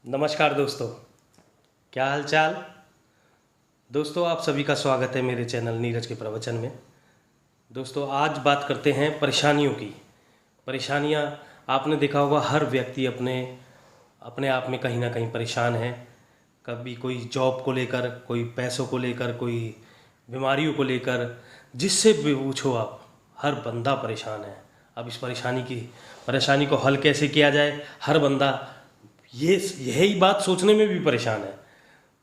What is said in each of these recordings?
नमस्कार दोस्तों, क्या हाल चाल। दोस्तों, आप सभी का स्वागत है मेरे चैनल नीरज के प्रवचन में। दोस्तों, आज बात करते हैं परेशानियों की। परेशानियां आपने देखा होगा, हर व्यक्ति अपने अपने आप में कहीं ना कहीं परेशान है। कभी कोई जॉब को लेकर, कोई पैसों को लेकर, कोई बीमारियों को लेकर, जिससे भी पूछो आप, हर बंदा परेशान है। अब इस परेशानी को हल कैसे किया जाए, हर बंदा यही बात सोचने में भी परेशान है।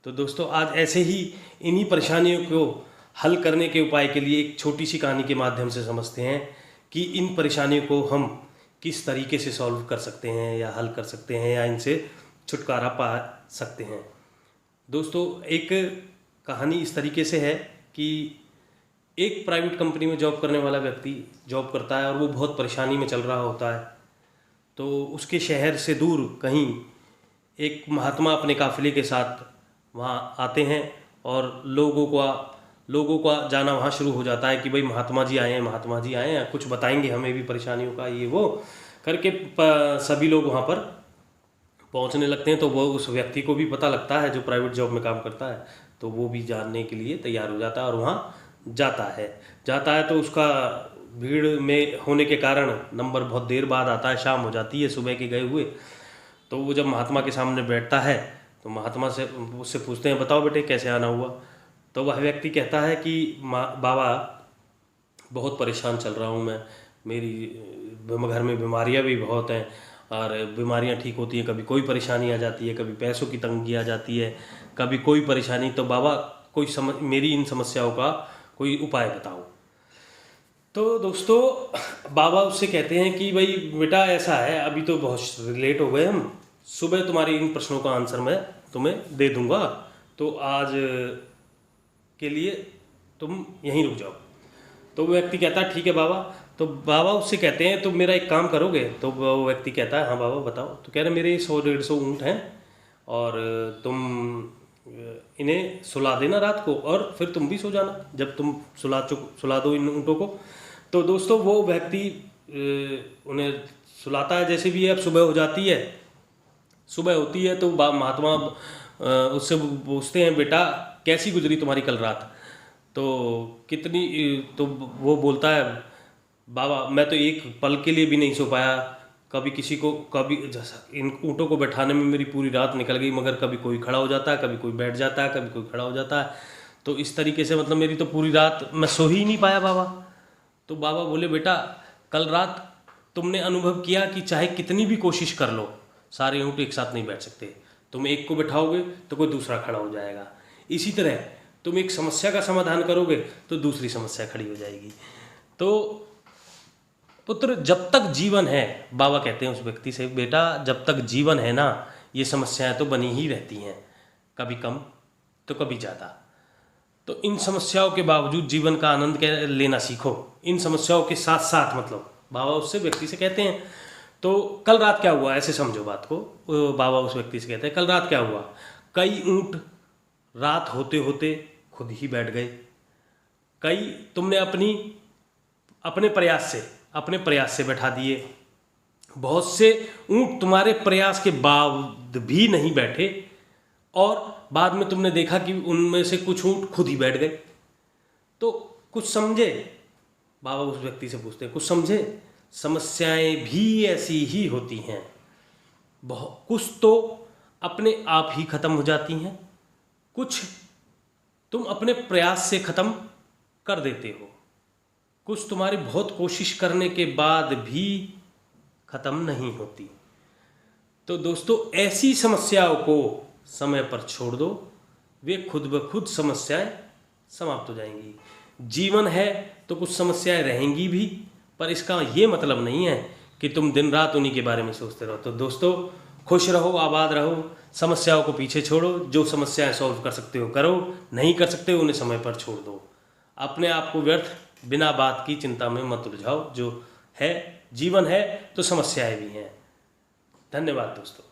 तो दोस्तों, आज ऐसे ही इन्हीं परेशानियों को हल करने के उपाय के लिए एक छोटी सी कहानी के माध्यम से समझते हैं कि इन परेशानियों को हम किस तरीके से सॉल्व कर सकते हैं या हल कर सकते हैं या इनसे छुटकारा पा सकते हैं। दोस्तों, एक कहानी इस तरीके से है कि एक प्राइवेट कंपनी में जॉब करने वाला व्यक्ति जॉब करता है और वो बहुत परेशानी में चल रहा होता है। तो उसके शहर से दूर कहीं एक महात्मा अपने काफिले के साथ वहाँ आते हैं और लोगों का जाना वहाँ शुरू हो जाता है कि भाई महात्मा जी आए हैं, कुछ बताएंगे हमें भी परेशानियों का, ये वो करके सभी लोग वहाँ पर पहुँचने लगते हैं। तो वो उस व्यक्ति को भी पता लगता है जो प्राइवेट जॉब में काम करता है, तो वो भी जानने के लिए तैयार हो जाता है और वहाँ जाता है। तो उसका भीड़ में होने के कारण नंबर बहुत देर बाद आता है, शाम हो जाती है सुबह के गए हुए। तो वो जब महात्मा के सामने बैठता है तो महात्मा से उससे पूछते हैं, बताओ बेटे कैसे आना हुआ। तो वह व्यक्ति कहता है कि बाबा, बहुत परेशान चल रहा हूँ मैं, मेरी घर में बीमारियाँ भी बहुत हैं और बीमारियाँ ठीक होती हैं, कभी कोई परेशानी आ जाती है, कभी पैसों की तंगी आ जाती है, कभी कोई परेशानी। तो बाबा मेरी इन समस्याओं का कोई उपाय बताओ। तो दोस्तों, बाबा उससे कहते हैं कि भाई बेटा, ऐसा है, अभी तो बहुत लेट हो गए हम, सुबह तुम्हारे इन प्रश्नों का आंसर मैं तुम्हें दे दूंगा, तो आज के लिए तुम यहीं रुक जाओ। तो वो व्यक्ति कहता है ठीक है बाबा। तो बाबा उससे कहते हैं तो मेरा एक काम करोगे। तो वो व्यक्ति कहता है हाँ बाबा बताओ। तो कह रहे मेरे 100-150 ऊँट हैं और तुम इन्हें सुला देना रात को और फिर तुम भी सो जाना जब तुम सुला दो इन ऊँटों को। तो दोस्तों, वो व्यक्ति उन्हें सुलाता है। जैसे भी अब सुबह हो जाती है, सुबह होती है तो महात्मा उससे पूछते हैं, बेटा कैसी गुजरी तुम्हारी कल रात। तो तो वो बोलता है, बाबा मैं तो एक पल के लिए भी नहीं सो पाया, कभी इन ऊँटों को बैठाने में मेरी पूरी रात निकल गई, मगर कभी कोई खड़ा हो जाता है, कभी कोई बैठ जाता है, कभी कोई खड़ा हो जाता है। तो इस तरीके से मतलब मेरी तो पूरी रात मैं सो ही नहीं पाया बाबा। तो बाबा बोले, बेटा कल रात तुमने अनुभव किया कि चाहे कितनी भी कोशिश कर लो, सारे ऊँट एक साथ नहीं बैठ सकते। तुम एक को बैठाओगे तो कोई दूसरा खड़ा हो जाएगा। इसी तरह तुम एक समस्या का समाधान करोगे तो दूसरी समस्या खड़ी हो जाएगी। तो पुत्र, जब तक जीवन है, बाबा कहते हैं उस व्यक्ति से, बेटा जब तक जीवन है ना, ये समस्याएं तो बनी ही रहती हैं, कभी कम तो कभी ज़्यादा। तो इन समस्याओं के बावजूद जीवन का आनंद लेना सीखो। इन समस्याओं के साथ साथ, मतलब बाबा उससे व्यक्ति से कहते हैं, तो कल रात क्या हुआ, ऐसे समझो बात को। बाबा उस व्यक्ति से कहते हैं, कल रात क्या हुआ, कई ऊँट रात होते होते खुद ही बैठ गए, कई तुमने अपने प्रयास से बैठा दिए, बहुत से ऊँट तुम्हारे प्रयास के बाद भी नहीं बैठे और बाद में तुमने देखा कि उनमें से कुछ ऊँट खुद ही बैठ गए। तो कुछ समझे? बाबा उस व्यक्ति से पूछते हैं, कुछ समझे? समस्याएं भी ऐसी ही होती हैं, कुछ तो अपने आप ही खत्म हो जाती हैं, कुछ तुम अपने प्रयास से खत्म कर देते हो, कुछ तुम्हारी बहुत कोशिश करने के बाद भी खत्म नहीं होती। तो दोस्तों, ऐसी समस्याओं को समय पर छोड़ दो, वे खुद ब खुद समस्याएं समाप्त हो जाएंगी। जीवन है तो कुछ समस्याएं रहेंगी भी, पर इसका ये मतलब नहीं है कि तुम दिन रात उन्हीं के बारे में सोचते रहो। तो दोस्तों, खुश रहो, आबाद रहो, समस्याओं को पीछे छोड़ो, जो समस्याएं सॉल्व कर सकते हो करो, नहीं कर सकते उन्हें समय पर छोड़ दो। अपने आप को व्यर्थ बिना बात की चिंता में मत उलझाओ। जो है जीवन है तो समस्याएं भी हैं। धन्यवाद दोस्तों।